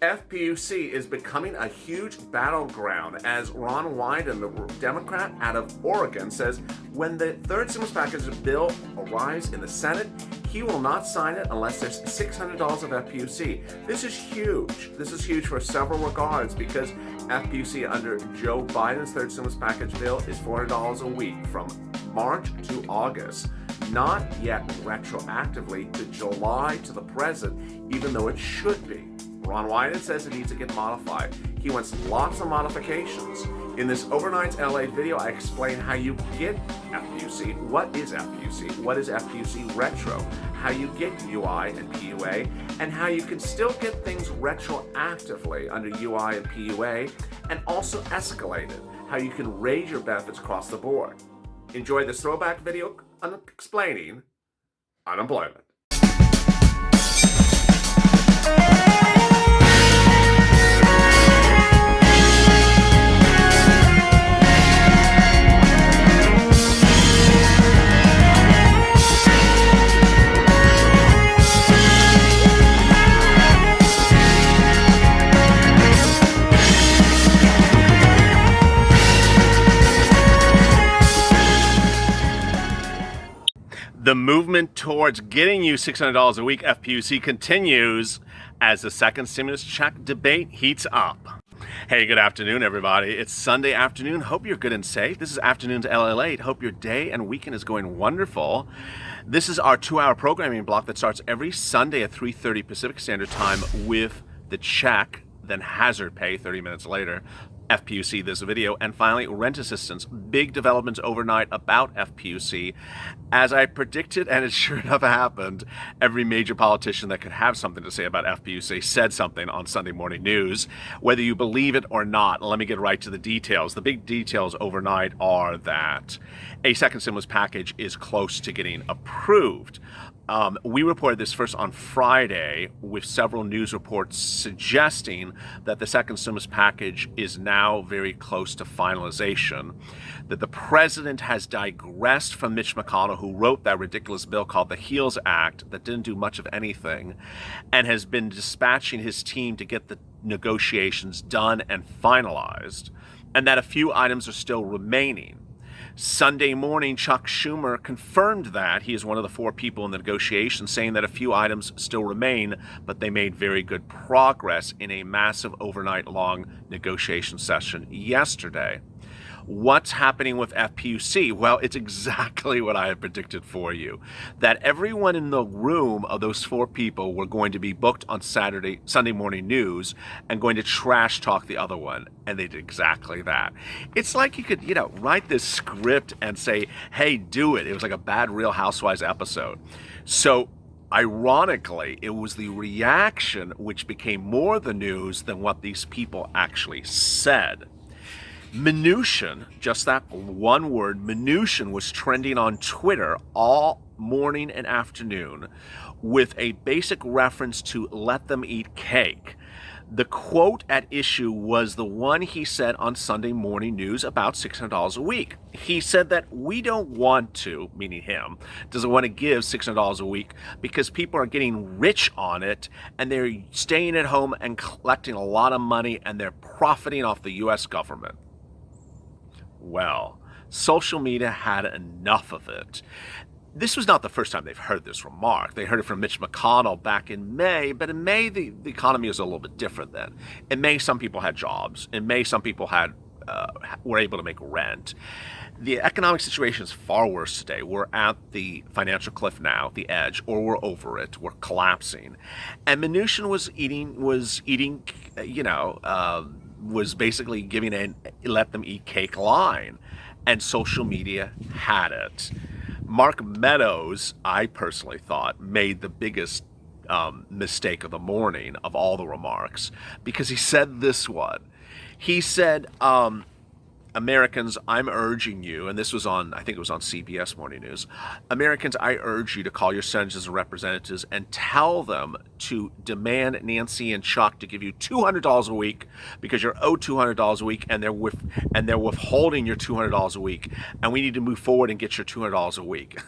FPUC is becoming a huge battleground as Ron Wyden, the Democrat out of Oregon, says when the third stimulus package bill arrives in the Senate, he will not sign it unless there's $600 of FPUC. This is huge. This is huge for several regards because FPUC under Joe Biden's third stimulus package bill is $400 a week from March to August, not yet retroactively to July to the present, even though it should be. Ron Wyden says it needs to get modified. He wants lots of modifications. In this Overnight LA video, I explain how you get FPUC, what is FPUC, what is FPUC retro, how you get UI and PUA, and how you can still get things retroactively under UI and PUA, and also escalated, how you can raise your benefits across the board. Enjoy this throwback video on explaining unemployment. The movement towards getting you $600 a week FPUC continues as the second stimulus check debate heats up. Hey, good afternoon, everybody. It's Sunday afternoon. Hope you're good and safe. This is Afternoon to LA Late. Hope your day and weekend is going wonderful. This is our 2-hour programming block that starts every Sunday at 3:30 Pacific Standard Time with the check, then hazard pay 30 minutes later, FPUC this video, and finally rent assistance. Big developments overnight about FPUC. As I predicted, and it sure enough happened, every major politician that could have something to say about FPUC said something on Sunday morning news, whether you believe it or not. Let me get right to the details. The big details overnight are that a second stimulus package is close to getting approved. We reported this first on Friday with several news reports suggesting that the second stimulus package is now very close to finalization, that the president has digressed from Mitch McConnell, who wrote that ridiculous bill called the HEALS Act that didn't do much of anything, and has been dispatching his team to get the negotiations done and finalized, and that a few items are still remaining. Sunday morning, Chuck Schumer confirmed that. He is one of the 4 people in the negotiations, saying that a few items still remain, but they made very good progress in a massive overnight-long negotiation session yesterday. What's happening with FPUC? Well, it's exactly what I had predicted for you, that everyone in the room of those 4 people were going to be booked on Sunday morning news and going to trash talk the other one, and they did exactly that. It's like you could, write this script and say, hey, do it. It was like a bad Real Housewives episode. So ironically, it was the reaction which became more the news than what these people actually said. Minution, just that one word, minution, was trending on Twitter all morning and afternoon with a basic reference to let them eat cake. The quote at issue was the one he said on Sunday morning news about $600 a week. He said that we don't want to, meaning him, doesn't want to give $600 a week because people are getting rich on it and they're staying at home and collecting a lot of money and they're profiting off the U.S. government. Well, social media had enough of it. This was not the first time they've heard this remark. They heard it from Mitch McConnell back in May, but in May, the economy was a little bit different then. In May, some people had jobs. In May, some people were able to make rent. The economic situation is far worse today. We're at the financial cliff now, the edge, or we're over it. We're collapsing. And Mnuchin was basically giving a let them eat cake line, and social media had it. Mark Meadows, I personally thought, made the biggest mistake of the morning of all the remarks, because he said this one. He said, Americans, I'm urging you, and this was on, I think it was on CBS Morning News, Americans, I urge you to call your senators and representatives and tell them to demand Nancy and Chuck to give you $200 a week because you're owed $200 a week and they're withholding your $200 a week, and we need to move forward and get your $200 a week.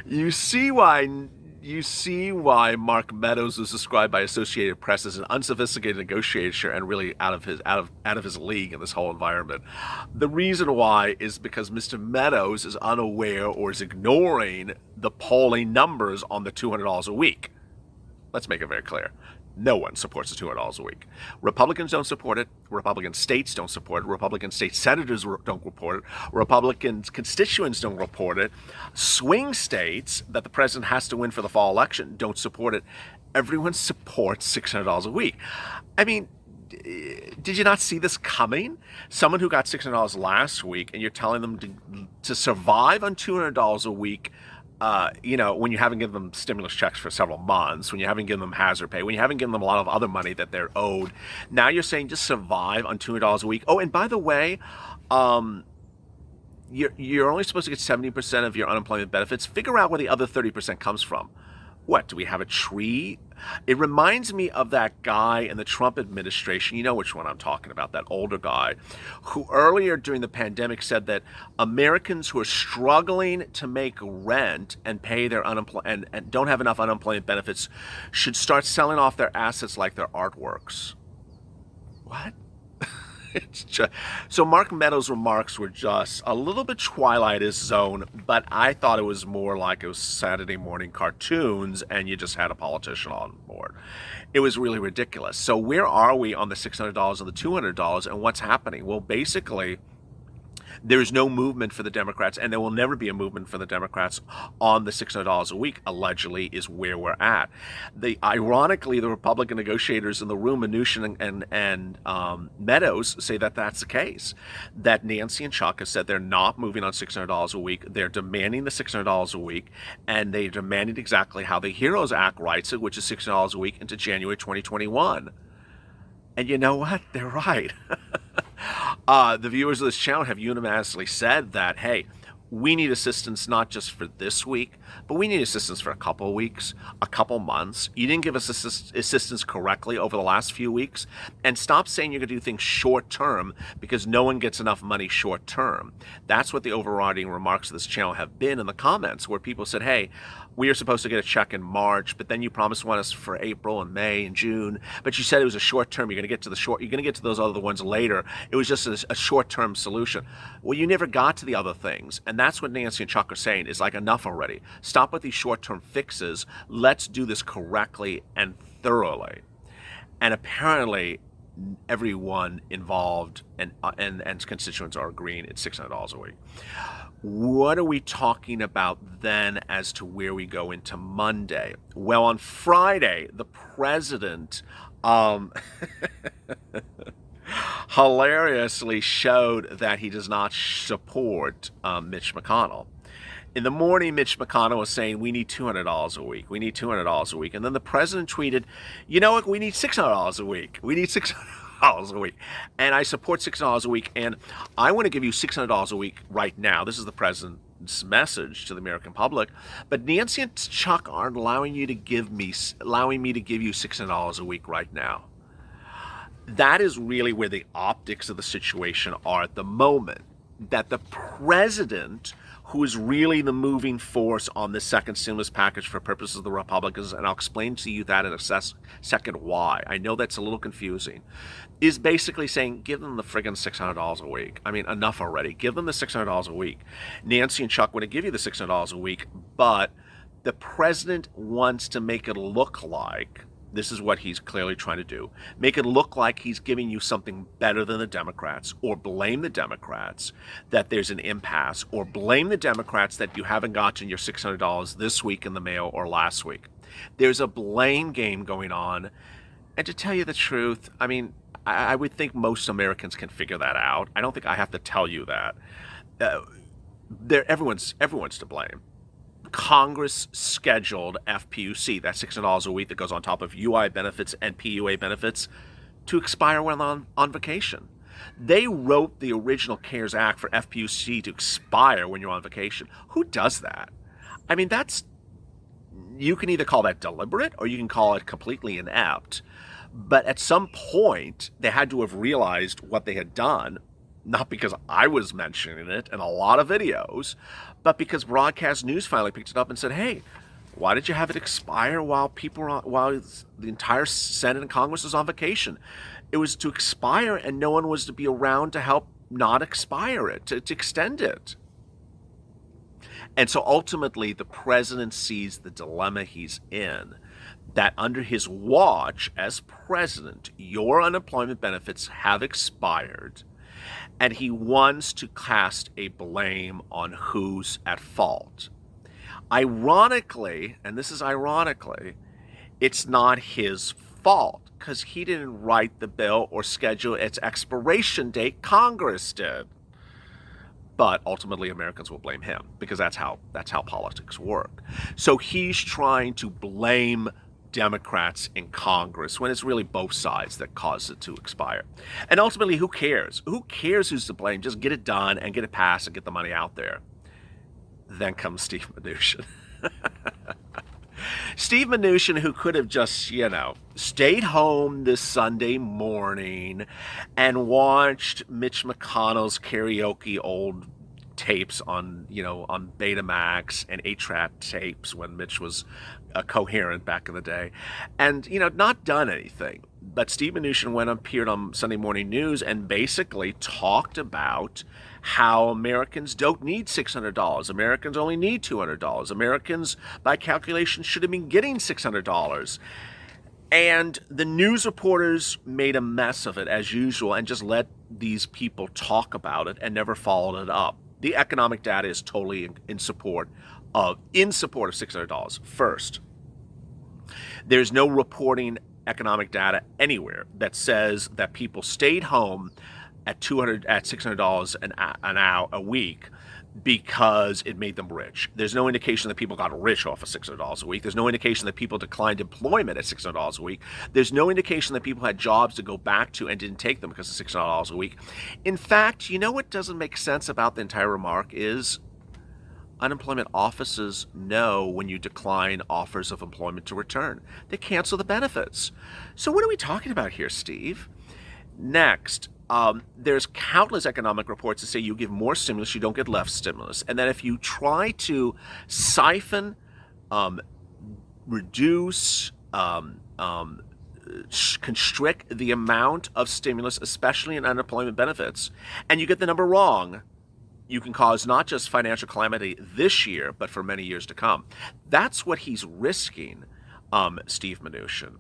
You see why You see why Mark Meadows was described by Associated Press as an unsophisticated negotiator and really out of his league in this whole environment. The reason why is because Mr. Meadows is unaware or is ignoring the polling numbers on the $200 a week. Let's make it very clear. No one supports the $200 a week. Republicans don't support it. Republican states don't support it. Republican state senators don't report it. Republican constituents don't report it. Swing states that the president has to win for the fall election don't support it. Everyone supports $600 a week. I mean, did you not see this coming? Someone who got $600 last week, and you're telling them to survive on $200 a week, when you haven't given them stimulus checks for several months, when you haven't given them hazard pay, when you haven't given them a lot of other money that they're owed, now you're saying just survive on $200 a week. Oh, and by the way, you're only supposed to get 70% of your unemployment benefits. Figure out where the other 30% comes from. What, do we have a tree? It reminds me of that guy in the Trump administration. You know which one I'm talking about, that older guy, who earlier during the pandemic said that Americans who are struggling to make rent and pay their unemployment and don't have enough unemployment benefits should start selling off their assets like their artworks. What? So Mark Meadows' remarks were just a little bit Twilight-ish zone, but I thought it was more like it was Saturday morning cartoons and you just had a politician on board. It was really ridiculous. So where are we on the $600 and the $200 and what's happening? Well, basically, there's no movement for the Democrats, and there will never be a movement for the Democrats on the $600 a week, allegedly, is where we're at. Ironically, the Republican negotiators in the room, Mnuchin and Meadows, say that that's the case, that Nancy and Chuck have said they're not moving on $600 a week. They're demanding the $600 a week, and they demanded exactly how the HEROES Act writes it, which is $600 a week into January 2021. And you know what? They're right. The viewers of this channel have unanimously said that, hey, we need assistance not just for this week, but we need assistance for a couple of weeks, a couple months. You didn't give us assistance correctly over the last few weeks, and stop saying you're going to do things short term because no one gets enough money short term. That's what the overriding remarks of this channel have been in the comments, where people said, hey, we are supposed to get a check in March, but then you promised one us for April and May and June, but you said it was a short term. You're going to get to those other ones later. It was just a short term solution. Well, you never got to the other things, and that's what Nancy and Chuck are saying is like, enough already. Stop with these short term fixes. Let's do this correctly and thoroughly. And apparently, everyone involved and constituents are agreeing it's $600 a week. What are we talking about then as to where we go into Monday? Well, on Friday, the president hilariously showed that he does not support Mitch McConnell. In the morning, Mitch McConnell was saying, we need $200 a week. We need $200 a week. And then the president tweeted, you know what? We need $600 a week. We need $600 a week. And I support $600 a week. And I want to give you $600 a week right now. This is the president's message to the American public. But Nancy and Chuck aren't allowing me to give you $600 a week right now. That is really where the optics of the situation are at the moment. That the president, who is really the moving force on this second stimulus package for purposes of the Republicans, and I'll explain to you that in a second why. I know that's a little confusing, is basically saying, give them the friggin' $600 a week. I mean, enough already. Give them the $600 a week. Nancy and Chuck want to give you the $600 a week, but the president wants to make it look like, this is what he's clearly trying to do, make it look like he's giving you something better than the Democrats, or blame the Democrats that there's an impasse, or blame the Democrats that you haven't gotten your $600 this week in the mail or last week. There's a blame game going on. And to tell you the truth, I mean, I would think most Americans can figure that out. I don't think I have to tell you that. Everyone's to blame. Congress scheduled FPUC, that's $600 a week that goes on top of UI benefits and PUA benefits, to expire when on vacation. They wrote the original CARES Act for FPUC to expire when you're on vacation. Who does that? I mean, you can either call that deliberate or you can call it completely inept. But at some point, they had to have realized what they had done, not because I was mentioning it in a lot of videos, but because broadcast news finally picked it up and said, hey, Why did you have it expire while the entire Senate and Congress was on vacation? It was to expire, and no one was to be around to help not expire it, to extend it. And so ultimately, the president sees the dilemma he's in, that under his watch as president, your unemployment benefits have expired, and he wants to cast a blame on who's at fault. Ironically, and this is ironically, it's not his fault because he didn't write the bill or schedule its expiration date. Congress did. But ultimately, Americans will blame him because that's how politics work. So he's trying to blame Democrats in Congress when it's really both sides that caused it to expire. And ultimately, who cares? Who cares who's to blame? Just get it done and get it passed and get the money out there. Then comes Steve Mnuchin. Steve Mnuchin, who could have just, stayed home this Sunday morning and watched Mitch McConnell's karaoke old tapes on Betamax and 8-track tapes when Mitch was coherent back in the day, and, not done anything. But Steve Mnuchin appeared on Sunday Morning News and basically talked about how Americans don't need $600. Americans only need $200. Americans, by calculation, should have been getting $600. And the news reporters made a mess of it, as usual, and just let these people talk about it and never followed it up. The economic data is totally in support of $600. First, there's no reporting economic data anywhere that says that people stayed home at $600 an hour a week because it made them rich. There's no indication that people got rich off of $600 a week. There's no indication that people declined employment at $600 a week. There's no indication that people had jobs to go back to and didn't take them because of $600 a week. In fact, what doesn't make sense about the entire remark is unemployment offices know when you decline offers of employment to return. They cancel the benefits. So what are we talking about here, Steve? Next, there's countless economic reports that say you give more stimulus, you don't get less stimulus. And then if you try to siphon, reduce, constrict the amount of stimulus, especially in unemployment benefits, and you get the number wrong, you can cause not just financial calamity this year, but for many years to come. That's what he's risking, Steve Mnuchin.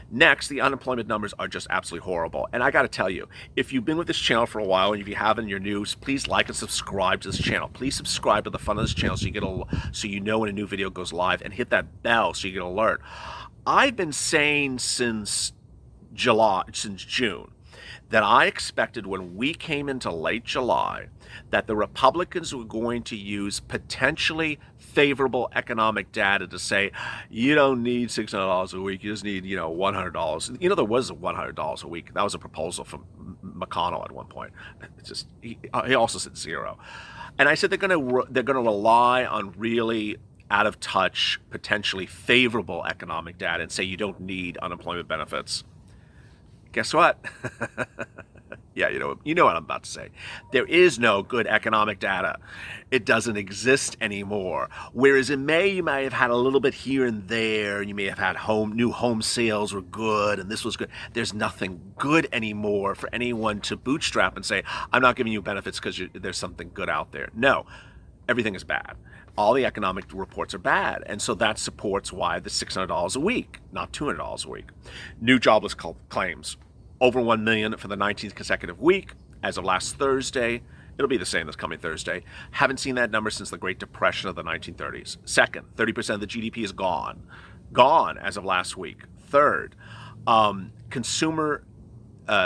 Next, the unemployment numbers are just absolutely horrible. And I got to tell you, if you've been with this channel for a while, and if you haven't, you're new, please like and subscribe to this channel. Please subscribe to the fun of this channel so you know when a new video goes live, and hit that bell so you get an alert. I've been saying since June, that I expected when we came into late July that the Republicans were going to use potentially favorable economic data to say, you don't need $600 a week, you just need, $100. There was $100 a week. That was a proposal from McConnell at one point. He also said zero. And I said they're going to rely on really out of touch, potentially favorable economic data and say you don't need unemployment benefits. Guess what? Yeah, you know what I'm about to say. There is no good economic data. It doesn't exist anymore. Whereas in May, you may have had a little bit here and there. You may have had new home sales were good, and this was good. There's nothing good anymore for anyone to bootstrap and say, I'm not giving you benefits because there's something good out there. No, everything is bad. All the economic reports are bad. And so that supports why the $600 a week, not $200 a week. New jobless claims. Over 1 million for the 19th consecutive week. As of last Thursday, it'll be the same this coming Thursday. Haven't seen that number since the Great Depression of the 1930s. Second, 30% of the GDP is gone. Gone as of last week. Third, consumer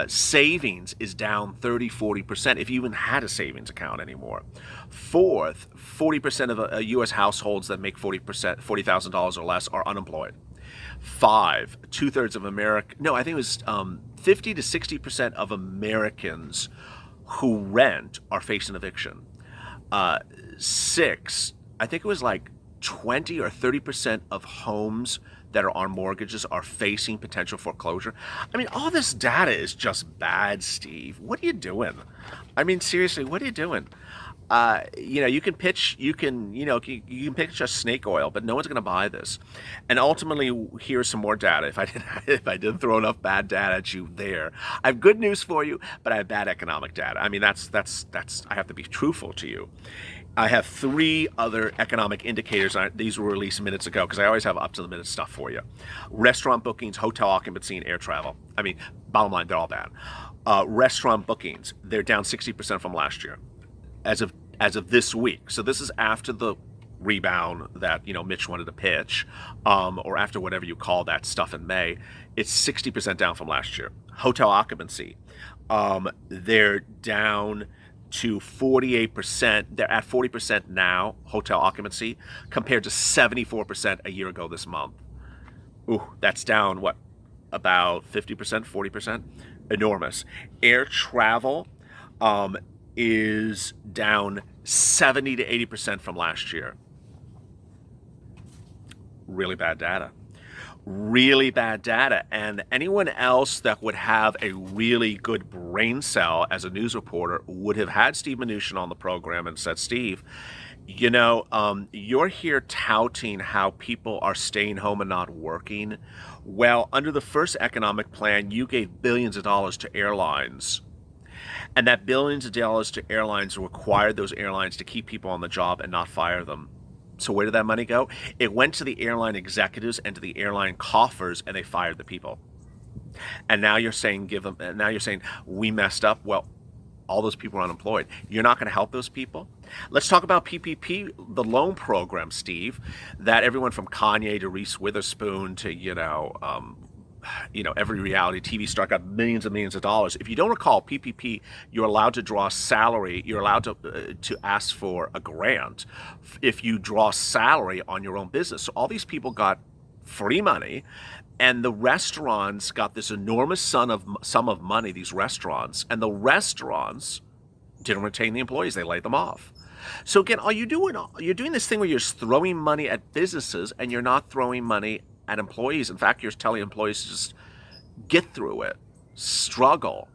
savings is down 30-40% if you even had a savings account anymore. Fourth, 40% of U.S. households that make $40,000 or less are unemployed. 5, 2/3 of America. No, I think it was 50 to 60% of Americans who rent are facing eviction. 6, I think it was like 20 or 30% of homes that are on mortgages are facing potential foreclosure. I mean, all this data is just bad, Steve. What are you doing? I mean, seriously, what are you doing? you can pitch, you can pitch just snake oil, but no one's going to buy this. And ultimately, here's some more data. If I didn't throw enough bad data at you there, I have good news for you, but I have bad economic data. I mean, that's I have to be truthful to you. I have 3 other economic indicators. These were released minutes ago because I always have up-to-the-minute stuff for you. Restaurant bookings, hotel occupancy, and air travel. I mean, bottom line, they're all bad. Restaurant bookings, they're down 60% from last year as of this week. So this is after the rebound that Mitch wanted to pitch, or after whatever you call that stuff in May. It's 60% down from last year. Hotel occupancy, they're down to 48%. They're at 40% now, hotel occupancy, compared to 74% a year ago this month. Ooh, that's down, what, about 50%, 40%? Enormous. Air travel is down 70 to 80% from last year. Really bad data. Really bad data. And anyone else that would have a really good brain cell as a news reporter would have had Steve Mnuchin on the program and said, Steve, you're here touting how people are staying home and not working. Well, under the first economic plan, you gave billions of dollars to airlines. And that billions of dollars to airlines required those airlines to keep people on the job and not fire them. So where did that money go? It went to the airline executives and to the airline coffers, and they fired the people. And now you're saying we messed up. Well, all those people are unemployed. You're not going to help those people? Let's talk about PPP, the loan program, Steve, that everyone from Kanye to Reese Witherspoon to every reality TV star got millions and millions of dollars. If you don't recall, PPP, you're allowed to draw salary. You're allowed to ask for a grant if you draw salary on your own business. So all these people got free money, and the restaurants got this enormous sum of money, these restaurants, and the restaurants didn't retain the employees. They laid them off. So again, you're doing this thing where you're throwing money at businesses and you're not throwing money at employees. In fact, you're telling employees to just get through it, struggle,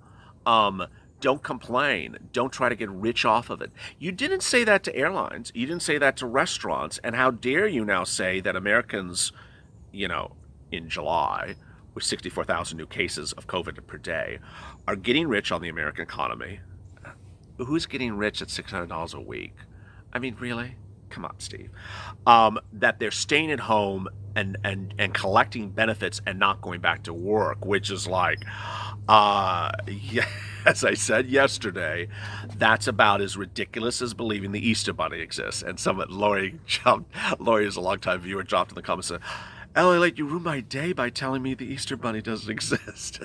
don't complain, don't try to get rich off of it. You didn't say that to airlines. You didn't say that to restaurants. And how dare you now say that Americans, in July, with 64,000 new cases of COVID per day, are getting rich on the American economy. Who's getting rich at $600 a week? I mean, really? Come on, Steve. That they're staying at home and collecting benefits and not going back to work, which is like, as I said yesterday, that's about as ridiculous as believing the Easter Bunny exists. And Lori is a longtime viewer, dropped in the comments and said, LA, you ruined my day by telling me the Easter Bunny doesn't exist.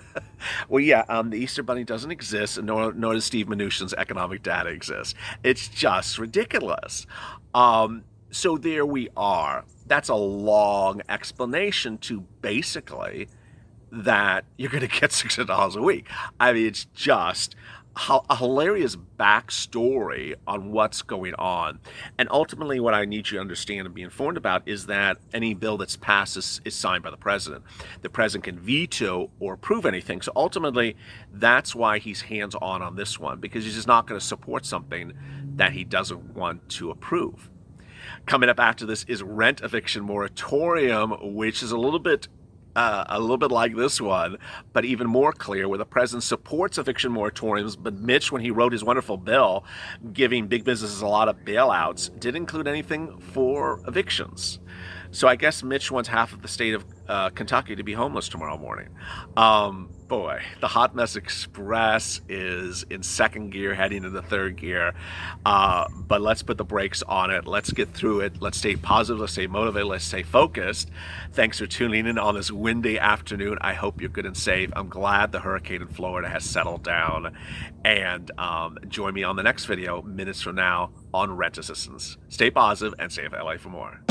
Well, yeah, the Easter Bunny doesn't exist, and nor does Steve Mnuchin's economic data exist. It's just ridiculous. So there we are. That's a long explanation to basically that you're going to get $600 a week. I mean, it's just a hilarious backstory on what's going on. And ultimately, what I need you to understand and be informed about is that any bill that's passed is signed by the president. The president can veto or approve anything. So ultimately, that's why he's hands-on on this one, because he's just not going to support something that he doesn't want to approve. Coming up after this is rent eviction moratorium, which is a little bit like this one, but even more clear, where the president supports eviction moratoriums, but Mitch, when he wrote his wonderful bill giving big businesses a lot of bailouts, didn't include anything for evictions. So I guess Mitch wants half of the state of Kentucky to be homeless tomorrow morning. Boy, the Hot Mess Express is in second gear, heading into third gear. But let's put the brakes on it. Let's get through it. Let's stay positive. Let's stay motivated. Let's stay focused. Thanks for tuning in on this windy afternoon. I hope you're good and safe. I'm glad the hurricane in Florida has settled down. And join me on the next video, minutes from now, on rent assistance. Stay positive and save LA for more.